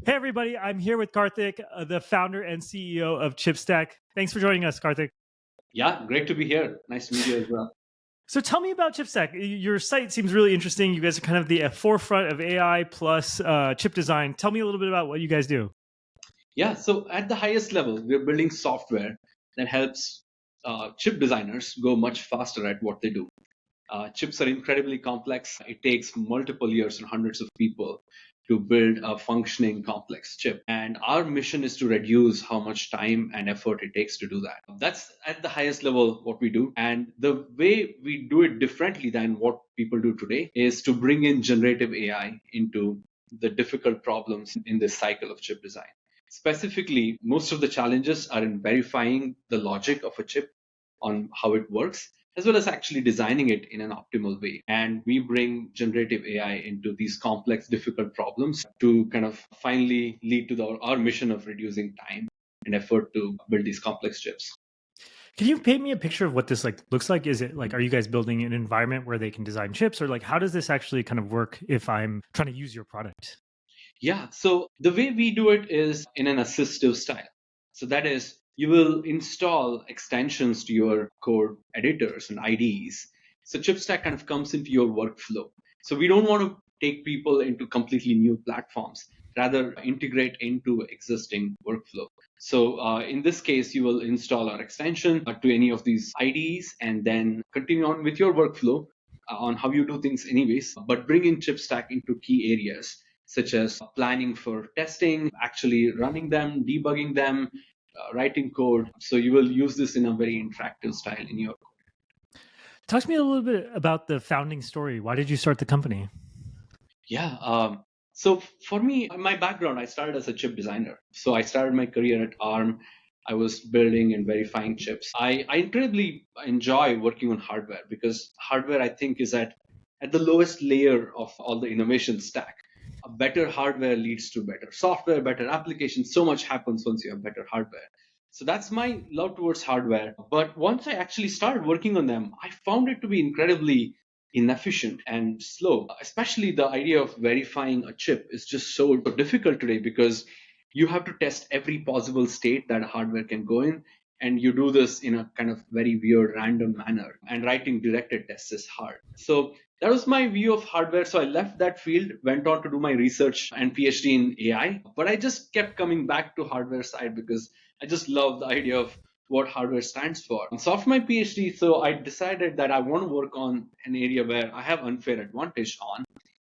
Hey, everybody. I'm here with Kartik, the founder and CEO of ChipStack. Thanks for joining us, Kartik. Yeah, great to be here. Nice to meet you as well. So tell me about ChipStack. Your site seems really interesting. You guys are kind of the forefront of AI plus chip design. Tell me a little bit about what you guys do. Yeah, so at the highest level, we're building software that helps chip designers go much faster at what they do. Chips are incredibly complex. It takes multiple years and hundreds of people to build a functioning complex chip. And our mission is to reduce how much time and effort it takes to do that. That's at the highest level what we do. And the way we do it differently than what people do today is to bring in generative AI into the difficult problems in this cycle of chip design. Specifically, most of the challenges are in verifying the logic of a chip on how it works, as well as actually designing it in an optimal way. And we bring generative AI into these complex, difficult problems to kind of finally lead to our mission of reducing time and effort to build these complex chips. Can you paint me a picture of what this looks like? Is it are you guys building an environment where they can design chips, or how does this actually kind of work if I'm trying to use your product? Yeah, so the way we do it is in an assistive style. So that is, you will install extensions to your code editors and IDEs. So ChipStack kind of comes into your workflow. So we don't want to take people into completely new platforms, rather integrate into existing workflow. So in this case, you will install our extension to any of these IDEs and then continue on with your workflow on how you do things anyways, but bring in ChipStack into key areas such as planning for testing, actually running them, debugging them, writing code. So you will use this in a very interactive style in your code. Talk to me a little bit about the founding story. Why did you start the company? Yeah. So for me, my background, I started as a chip designer. So I started my career at ARM. I was building and verifying chips. I incredibly enjoy working on hardware because hardware, I think, is at the lowest layer of all the innovation stack. A better hardware leads to better software, better applications. So much happens once you have better hardware. So that's my love towards hardware. But once I actually started working on them, I found it to be incredibly inefficient and slow. Especially the idea of verifying a chip is just so difficult today because you have to test every possible state that a hardware can go in. And you do this in a kind of very weird, random manner. And writing directed tests is hard. So that was my view of hardware. So I left that field, went on to do my research and PhD in AI. But I just kept coming back to hardware side because I just love the idea of what hardware stands for. So after my PhD, so I decided that I want to work on an area where I have unfair advantage on,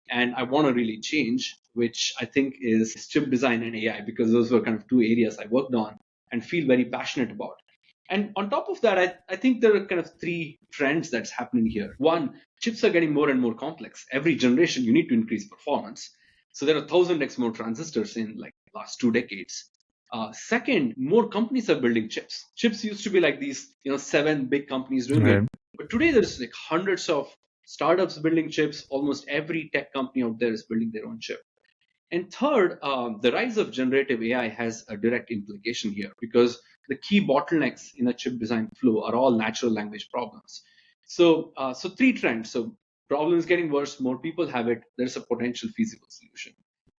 and I want to really change, which I think is chip design and AI, because those were kind of two areas I worked on and feel very passionate about. And on top of that, I think there are kind of three trends that's happening here. One, chips are getting more and more complex. Every generation, you need to increase performance. So there are 1,000x more transistors in like last 2 decades. Second, more companies are building chips. Chips used to be like these, 7 big companies doing it. But today there's like hundreds of startups building chips. Almost every tech company out there is building their own chip. And third, the rise of generative AI has a direct implication here because the key bottlenecks in a chip design flow are all natural language problems. So three trends. So problems getting worse, more people have it. There's a potential feasible solution.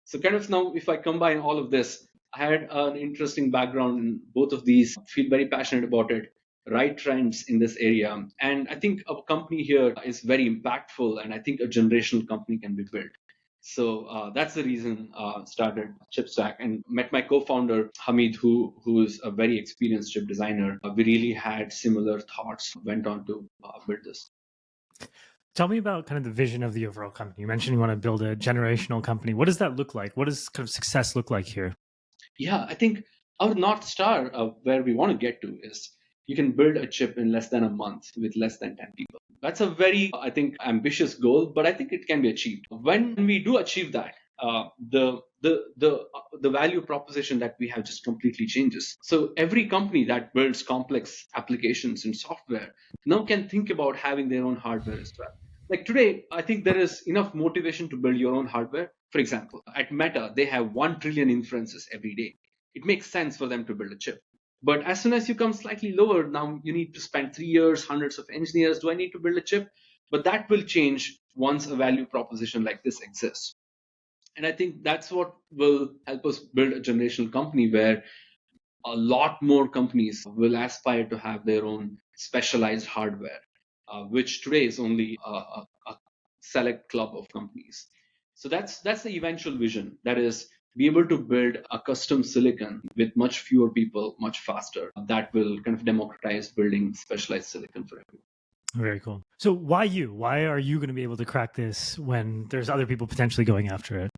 So kind of now, if I combine all of this, I had an interesting background in both of these. Feel very passionate about it. Right trends in this area, and I think a company here is very impactful, and I think a generational company can be built. So that's the reason started ChipStack and met my co-founder Hamid, who is a very experienced chip designer. We really had similar thoughts. Went on to build this. Tell me about kind of the vision of the overall company. You mentioned you want to build a generational company. What does that look like? What does kind of success look like here? Yeah, I think our North Star where we want to get to is you can build a chip in less than a month with less than 10 people. That's a very, I think, ambitious goal, but I think it can be achieved. When we do achieve that, the value proposition that we have just completely changes. So every company that builds complex applications and software now can think about having their own hardware as well. Like today, I think there is enough motivation to build your own hardware. For example, at Meta, they have 1 trillion inferences every day. It makes sense for them to build a chip. But as soon as you come slightly lower, now you need to spend 3 years, hundreds of engineers. Do I need to build a chip? But that will change once a value proposition like this exists. And I think that's what will help us build a generational company where a lot more companies will aspire to have their own specialized hardware, which today is only a select club of companies. So that's the eventual vision. That is, be able to build a custom silicon with much fewer people, much faster. That will kind of democratize building specialized silicon for everyone. Very cool. So why you? Why are you going to be able to crack this when there's other people potentially going after it?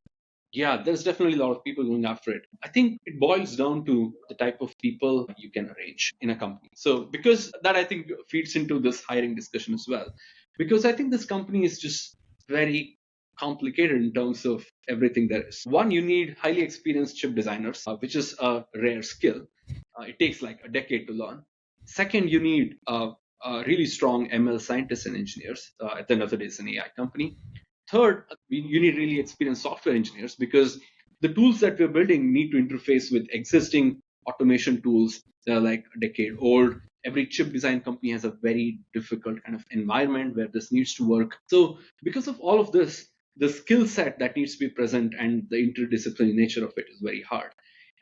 Yeah, there's definitely a lot of people going after it. I think it boils down to the type of people you can arrange in a company. So, because that I think feeds into this hiring discussion as well. Because I think this company is just very complicated in terms of everything there is. One, you need highly experienced chip designers, which is a rare skill. It takes like a decade to learn. Second, you need really strong ML scientists and engineers. At the end of the day, it's an AI company. Third, you need really experienced software engineers because the tools that we're building need to interface with existing automation tools that are like a decade old. Every chip design company has a very difficult kind of environment where this needs to work. So, because of all of this, the skill set that needs to be present and the interdisciplinary nature of it is very hard.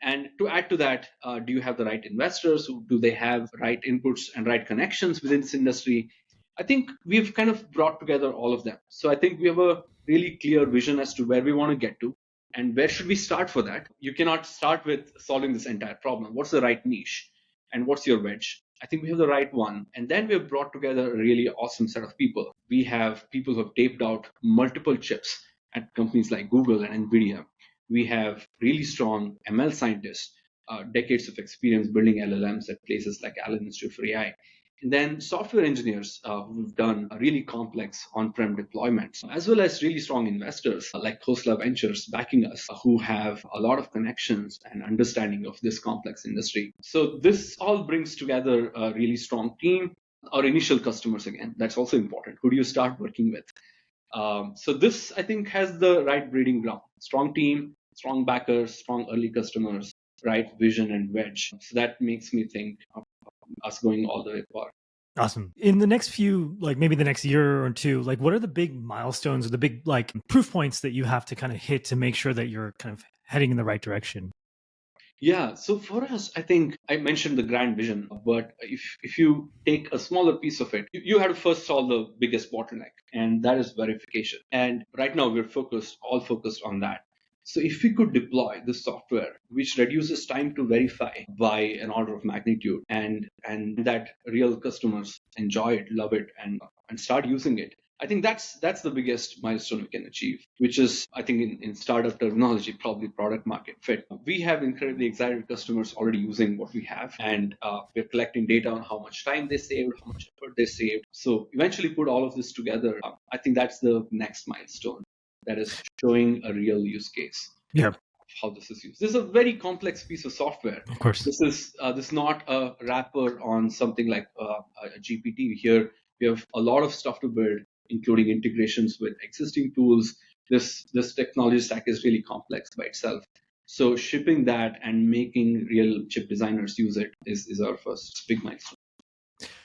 And to add to that, do you have the right investors? Do they have right inputs and right connections within this industry? I think we've kind of brought together all of them. So I think we have a really clear vision as to where we want to get to and where should we start for that. You cannot start with solving this entire problem. What's the right niche and what's your wedge? I think we have the right one. And then we have brought together a really awesome set of people. We have people who have taped out multiple chips at companies like Google and Nvidia. We have really strong ML scientists, decades of experience building LLMs at places like Allen Institute for AI. And then software engineers who've done really complex on-prem deployments, as well as really strong investors like Khosla Ventures backing us, who have a lot of connections and understanding of this complex industry. So this all brings together a really strong team. Our initial customers, again, that's also important. Who do you start working with? So this, I think, has the right breeding ground. Strong team, strong backers, strong early customers, right vision and wedge. So that makes me think of us going all the way forward. Awesome. In the next few, like maybe the next year or two, like what are the big milestones or the big like proof points that you have to kind of hit to make sure that you're kind of heading in the right direction? Yeah, so for us, I think I mentioned the grand vision, but if you take a smaller piece of it, you have to first solve the biggest bottleneck, and that is verification. And right now we're all focused on that. So if we could deploy this software, which reduces time to verify by an order of magnitude, and that real customers enjoy it, love it, and start using it, I think that's the biggest milestone we can achieve, which is, I think, in startup terminology, probably product market fit. We have incredibly excited customers already using what we have, and we're collecting data on how much time they saved, how much effort they saved. So eventually put all of this together. I think that's the next milestone. That is showing a real use case. Yeah, How this is used. This is a very complex piece of software. of course. This is not a wrapper on something like a GPT. Here we have a lot of stuff to build, including integrations with existing tools. This technology stack is really complex by itself. So shipping that and making real chip designers use it is our first big milestone.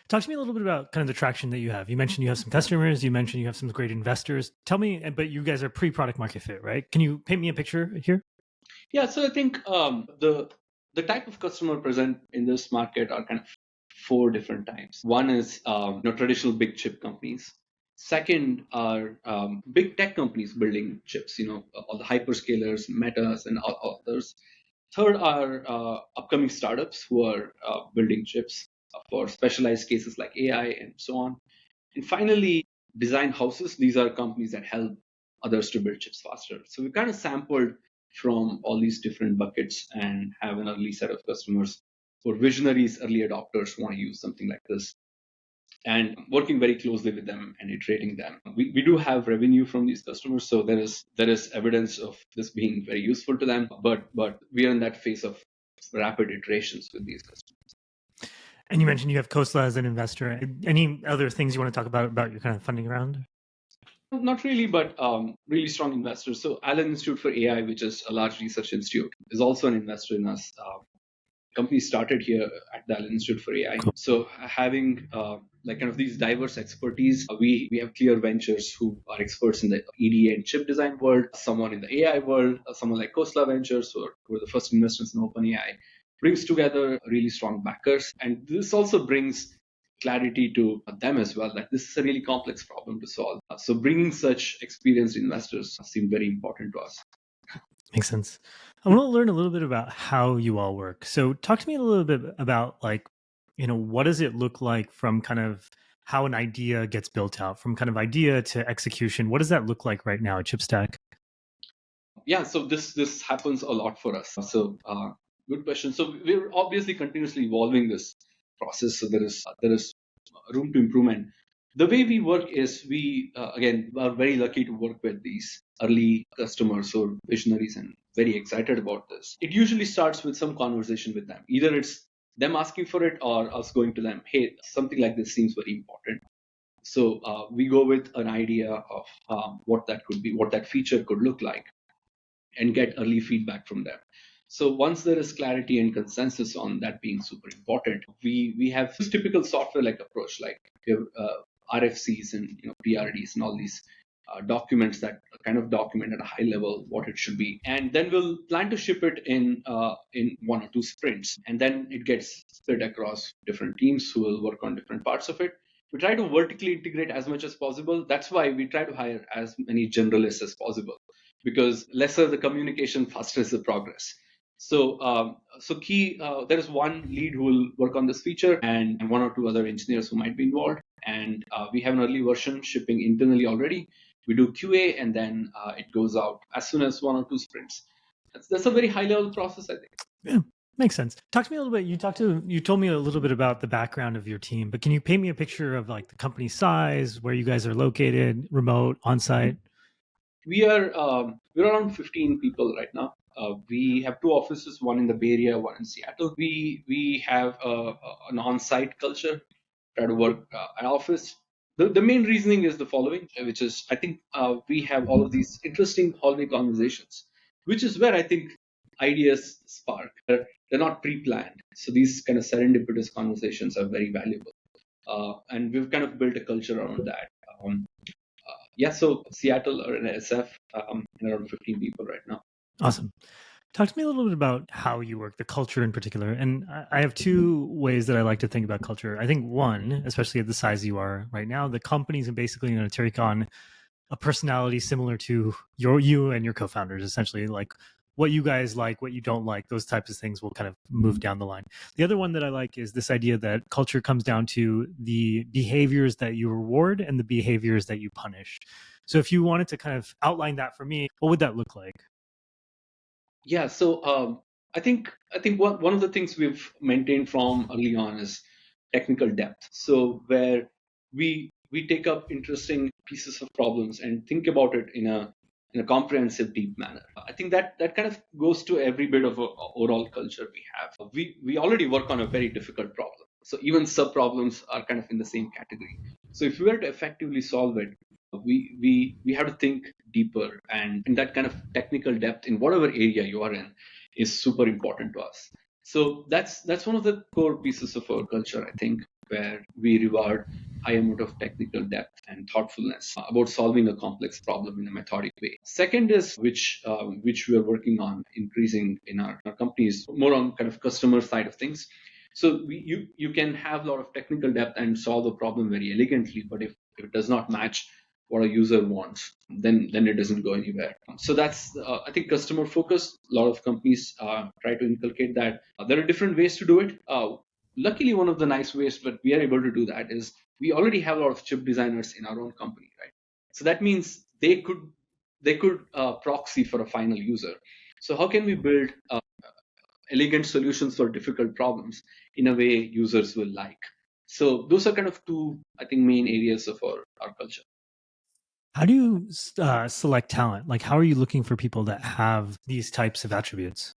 Talk to me a little bit about kind of the traction that you have. You mentioned you have some customers, you mentioned you have some great investors. Tell me, but you guys are pre-product market fit, right? Can you paint me a picture here? Yeah, so I think the type of customer present in this market are kind of four different types. One is traditional big chip companies. Second are big tech companies building chips. All the hyperscalers, Metas, and all others. Third are upcoming startups who are building chips for specialized cases like AI and so on. And finally, design houses. These are companies that help others to build chips faster. So we kind of sampled from all these different buckets and have an early set of customers for visionaries, early adopters who want to use something like this, and working very closely with them and iterating them. We do have revenue from these customers, so there is evidence of this being very useful to them, but we are in that phase of rapid iterations with these customers. And you mentioned you have Khosla as an investor. Any other things you want to talk about your kind of funding round? Not really, but really strong investors. So Allen Institute for AI, which is a large research institute, is also an investor in us. company started here at the Allen Institute for AI. Cool. So having like kind of these diverse expertise, we have clear ventures who are experts in the EDA and chip design world, someone in the AI world, someone like Khosla Ventures, who are the first investors in OpenAI, brings together really strong backers. And this also brings clarity to them as well, that this is a really complex problem to solve. So bringing such experienced investors seemed very important to us. Makes sense. I want to learn a little bit about how you all work. So talk to me a little bit about like, what does it look like from kind of how an idea gets built out, from kind of idea to execution? What does that look like right now at ChipStack? Yeah, so this happens a lot for us. So good question. So we're obviously continuously evolving this process. So there is room to improvement. The way we work is we again are very lucky to work with these early customers or visionaries and very excited about this. It usually starts with some conversation with them. Either it's them asking for it or us going to them, hey, something like this seems very important. So we go with an idea of what that could be, what that feature could look like, and get early feedback from them. So once there is clarity and consensus on that being super important, we have this typical software like approach, like we have RFCs and PRDs and all these documents that kind of document at a high level what it should be, and then we'll plan to ship it in 1 or 2 sprints, and then it gets split across different teams who will work on different parts of it. We try to vertically integrate as much as possible. That's why we try to hire as many generalists as possible, because lesser the communication, faster is the progress. So key, there is one lead who will work on this feature, and 1 or 2 other engineers who might be involved. And we have an early version shipping internally already. We do QA, and then it goes out as soon as 1 or 2 sprints. That's a very high level process, I think. Yeah, makes sense. Talk to me a little bit. You told me a little bit about the background of your team, but can you paint me a picture of like the company size, where you guys are located, remote, on site? We're around 15 people right now. We have 2 offices, one in the Bay Area, one in Seattle. We have an on-site culture. Try to work at office. The main reasoning is the following, which is I think we have all of these interesting hallway conversations, which is where I think ideas spark. They're not pre-planned, so these kind of serendipitous conversations are very valuable, and we've kind of built a culture around that. Yeah, so Seattle or an SF, and around 15 people right now. Awesome. Talk to me a little bit about how you work, the culture in particular. And I have two ways that I like to think about culture. I think one, especially at the size you are right now, the companies are basically going to take on a personality similar to you and your co-founders, essentially, like what you guys like, what you don't like, those types of things will kind of move down the line. The other one that I like is this idea that culture comes down to the behaviors that you reward and the behaviors that you punish. So if you wanted to kind of outline that for me, what would that look like? Yeah, so I think one of the things we've maintained from early on is technical depth. So where we take up interesting pieces of problems and think about it in a comprehensive, deep manner. I think that kind of goes to every bit of overall culture we have. We already work on a very difficult problem, so even sub problems are kind of in the same category. So if we were to effectively solve it, we have to think deeper, and that kind of technical depth in whatever area you are in is super important to us. So that's one of the core pieces of our culture, I think, where we reward high amount of technical depth and thoughtfulness about solving a complex problem in a methodic way. Second is which we are working on increasing in our companies, more on kind of customer side of things. So you can have a lot of technical depth and solve a problem very elegantly, but if it does not match what a user wants, then it doesn't go anywhere. So that's I think customer focus. A lot of companies try to inculcate that. There are different ways to do it. Luckily, one of the nice ways that we are able to do that is we already have a lot of chip designers in our own company, right? So that means they could proxy for a final user. So how can we build elegant solutions for difficult problems in a way users will like? So those are kind of two, I think, main areas of our culture. How do you select talent? Like, how are you looking for people that have these types of attributes?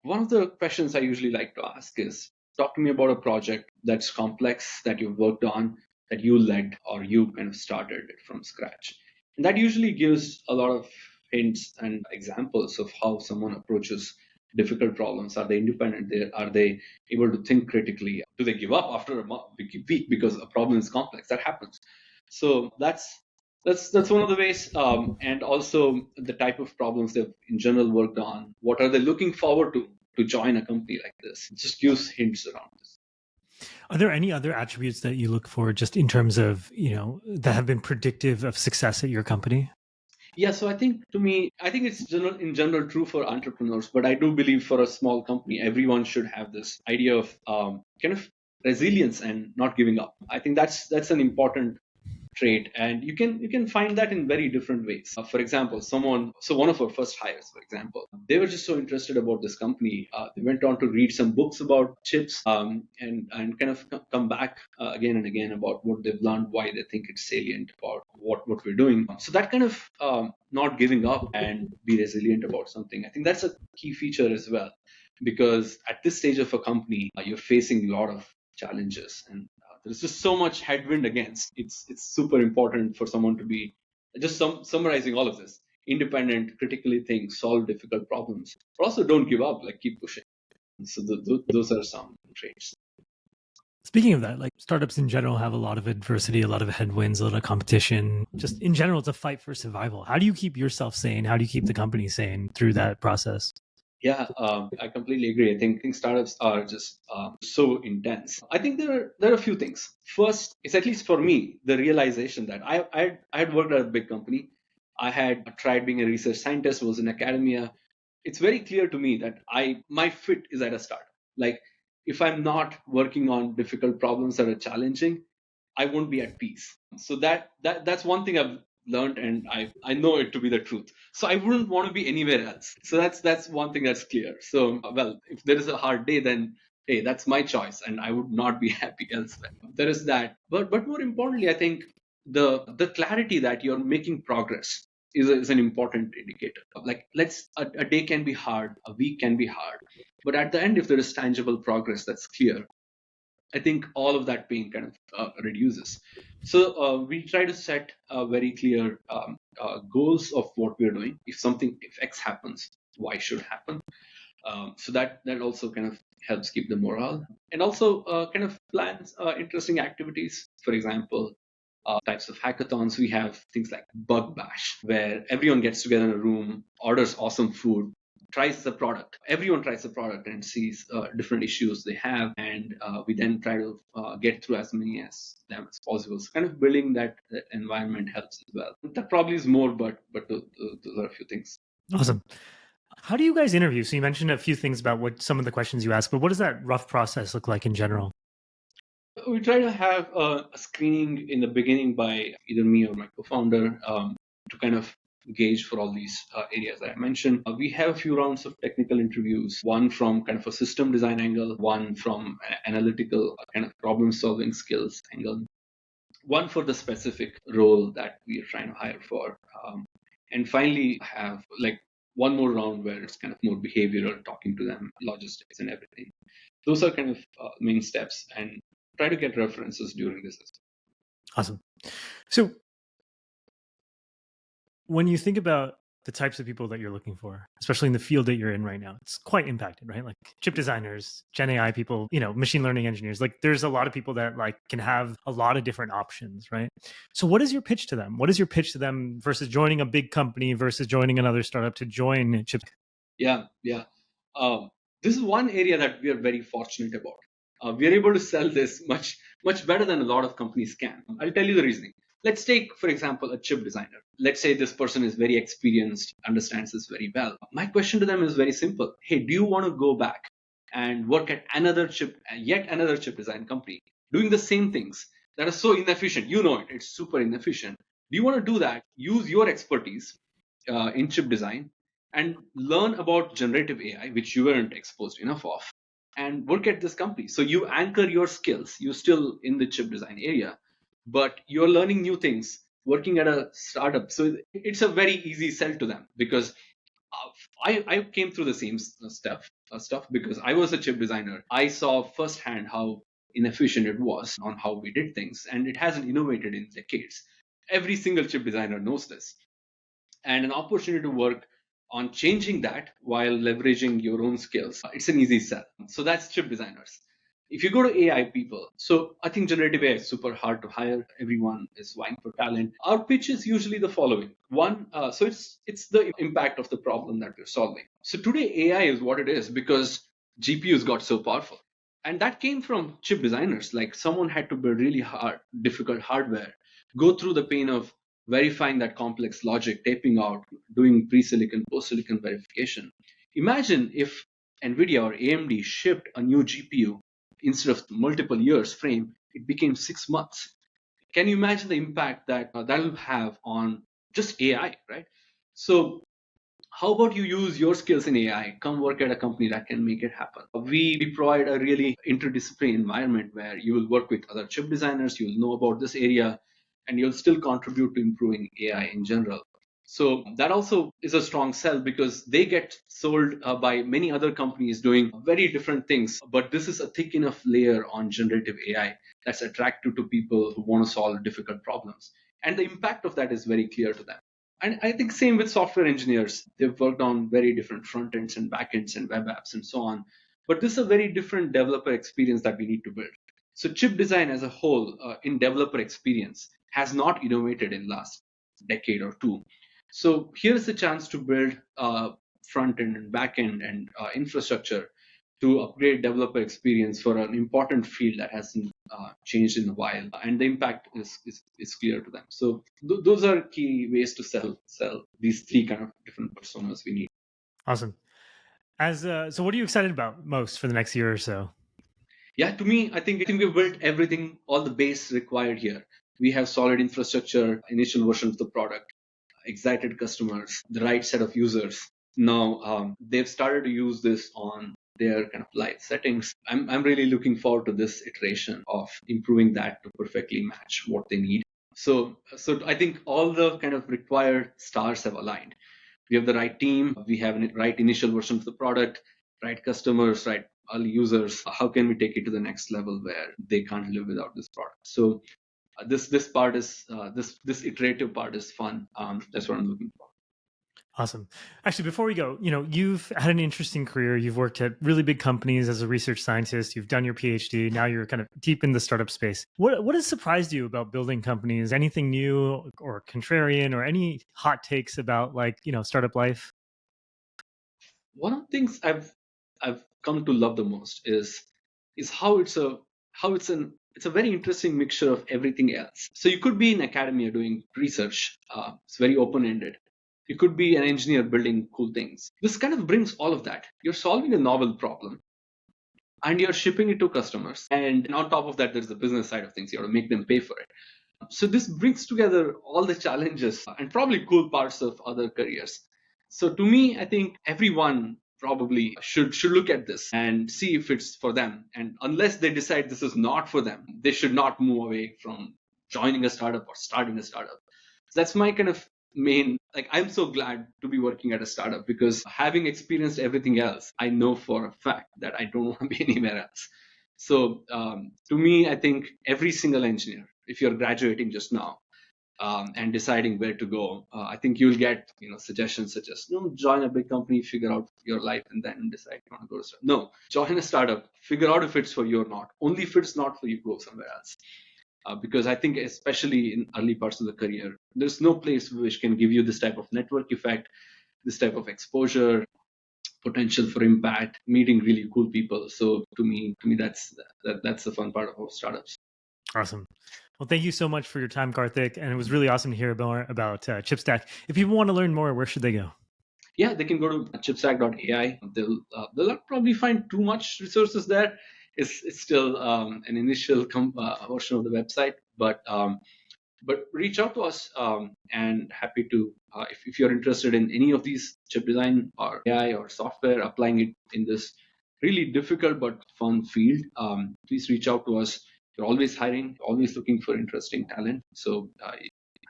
One of the questions I usually like to ask is, talk to me about a project that's complex, that you've worked on, that you led, or you kind of started it from scratch. And that usually gives a lot of hints and examples of how someone approaches difficult problems? Are they independent? Are they able to think critically? Do they give up after a week because a problem is complex? That happens. So that's one of the ways, and also the type of problems they've in general worked on. What are they looking forward to join a company like this? It just gives hints around this. Are there any other attributes that you look for just in terms of, that have been predictive of success at your company? Yeah, so I think to me, I think it's in general true for entrepreneurs, but I do believe for a small company, everyone should have this idea of kind of resilience and not giving up. I think that's an important trait, and you can find that in very different ways. For example, one of our first hires, for example, they were just so interested about this company, they went on to read some books about chips, and kind of come back again and again about what they've learned, why they think it's salient about what we're doing. So that kind of not giving up and be resilient about something, I think that's a key feature as well, because at this stage of a company, you're facing a lot of challenges, and there's just so much headwind against. It's super important for someone to be just summarizing all of this: independent, critically think, solve difficult problems, but also don't give up. Like keep pushing. So those are some traits. Speaking of that, like startups in general have a lot of adversity, a lot of headwinds, a lot of competition. Just in general, it's a fight for survival. How do you keep yourself sane? How do you keep the company sane through that process? Yeah, I completely agree. I think startups are just so intense. I think there are a few things. First, it's at least for me the realization that I had worked at a big company. I had tried being a research scientist, was in academia. It's very clear to me that my fit is at a start. Like if I'm not working on difficult problems that are challenging, I won't be at peace. So that's one thing I've learned, and I know it to be the truth. So I wouldn't want to be anywhere else. So that's one thing that's clear. So well, if there is a hard day, then hey, that's my choice, and I would not be happy elsewhere. There is that. But more importantly, I think the clarity that you're making progress is an important indicator. Like a day can be hard, a week can be hard, but at the end, if there is tangible progress that's clear, I think all of that pain kind of reduces. So we try to set very clear goals of what we're doing. If X happens, Y should happen. So that also kind of helps keep the morale, and also kind of plans interesting activities. For example, types of hackathons. We have things like Bug Bash, where everyone gets together in a room, orders awesome food, tries the product. Everyone tries the product and sees different issues they have, and we then try to get through as many as them as possible. So kind of building that environment helps as well. That probably is more, but those are a few things. Awesome. How do you guys interview? So you mentioned a few things about what some of the questions you ask, but what does that rough process look like in general? We try to have a screening in the beginning by either me or my co-founder, to kind of gauge for all these areas that I mentioned. We have a few rounds of technical interviews, one from kind of a system design angle, one from analytical kind of problem solving skills angle, one for the specific role that we are trying to hire for. And finally, have like one more round where it's kind of more behavioral, talking to them, logistics, and everything. Those are kind of main steps, and try to get references during this. Awesome. So when you think about the types of people that you're looking for, especially in the field that you're in right now, it's quite impacted, right? Like chip designers, Gen AI people, machine learning engineers, like there's a lot of people that like can have a lot of different options, right? So what is your pitch to them? What is your pitch to them versus joining a big company versus joining another startup to join Chiptech? Yeah. This is one area that we are very fortunate about. We are able to sell this much better than a lot of companies can. I'll tell you the reasoning. Let's take, for example, a chip designer. Let's say this person is very experienced, understands this very well. My question to them is very simple. Hey, do you want to go back and work at yet another chip design company, doing the same things that are so inefficient? You know it, it's super inefficient. Do you want to do that? Use your expertise in chip design and learn about generative AI, which you weren't exposed enough of, and work at this company. So you anchor your skills. You're still in the chip design area, but you're learning new things, working at a startup. So it's a very easy sell to them, because I came through the same stuff because I was a chip designer. I saw firsthand how inefficient it was on how we did things, and it hasn't innovated in decades. Every single chip designer knows this, and an opportunity to work on changing that while leveraging your own skills, it's an easy sell. So that's chip designers. If you go to AI people, so I think generative AI is super hard to hire. Everyone is vying for talent. Our pitch is usually the following: one, so it's the impact of the problem that we're solving. So today AI is what it is because GPUs got so powerful, and that came from chip designers. Like someone had to build really hard, difficult hardware, go through the pain of verifying that complex logic, taping out, doing pre-silicon, post-silicon verification. Imagine if NVIDIA or AMD shipped a new GPU instead of multiple years frame, it became 6 months. Can you imagine the impact that that will have on just AI, right? So how about you use your skills in AI? Come work at a company that can make it happen. We provide a really interdisciplinary environment where you will work with other chip designers, you'll know about this area, and you'll still contribute to improving AI in general. So that also is a strong sell because they get sold by many other companies doing very different things. But this is a thick enough layer on generative AI that's attractive to people who want to solve difficult problems. And the impact of that is very clear to them. And I think same with software engineers. They've worked on very different front ends and back ends and web apps and so on. But this is a very different developer experience that we need to build. So chip design as a whole in developer experience has not innovated in last decade or two. So here's the chance to build front end and back end and infrastructure to upgrade developer experience for an important field that hasn't changed in a while, and the impact is clear to them. So those are key ways to sell these three kind of different personas we need. Awesome. So what are you excited about most for the next year or so? Yeah, to me, I think we've built everything, all the base required here. We have solid infrastructure, initial version of the product, excited customers, the right set of users. Now they've started to use this on their kind of live settings. I'm really looking forward to this iteration of improving that to perfectly match what they need. So I think all the kind of required stars have aligned. We have the right team, we have the right initial version of the product, right customers, right early users. How can we take it to the next level where they can't live without this product? So this part is this iterative part is fun. That's what I'm looking for. Awesome. Actually, before we go, you've had an interesting career. You've worked at really big companies as a research scientist. You've done your PhD. Now you're kind of deep in the startup space. What has surprised you about building companies? Anything new or contrarian, or any hot takes about startup life? One of the things I've come to love the most is how it's a very interesting mixture of everything else. So you could be in academia doing research. It's very open ended. You could be an engineer building cool things. This kind of brings all of that. You're solving a novel problem and you're shipping it to customers. And on top of that, there's the business side of things. You have to make them pay for it. So this brings together all the challenges and probably cool parts of other careers. So to me, I think everyone probably should look at this and see if it's for them. And unless they decide this is not for them, they should not move away from joining a startup or starting a startup. So that's my kind of main, like, I'm so glad to be working at a startup because having experienced everything else, I know for a fact that I don't want to be anywhere else. So to me, I think every single engineer, if you're graduating just now and deciding where to go, I think you'll get suggestions such as join a big company, figure out your life, and then decide you want to go to startup. No, join a startup, figure out if it's for you or not. Only if it's not for you, go somewhere else. Because I think especially in early parts of the career, there's no place which can give you this type of network effect, this type of exposure, potential for impact, meeting really cool people. So to me, that's the fun part of our startups. Awesome. Well, thank you so much for your time, Karthik. And it was really awesome to hear more about ChipStack. If people want to learn more, where should they go? Yeah, they can go to chipstack.ai. They'll not probably find too much resources there. It's still an initial version of the website, but reach out to us and happy to if you're interested in any of these chip design or AI or software, applying it in this really difficult but fun field, please reach out to us. We're always hiring, always looking for interesting talent, so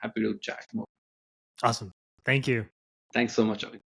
happy to chat more. Awesome. Thank you. Thanks so much, Avi.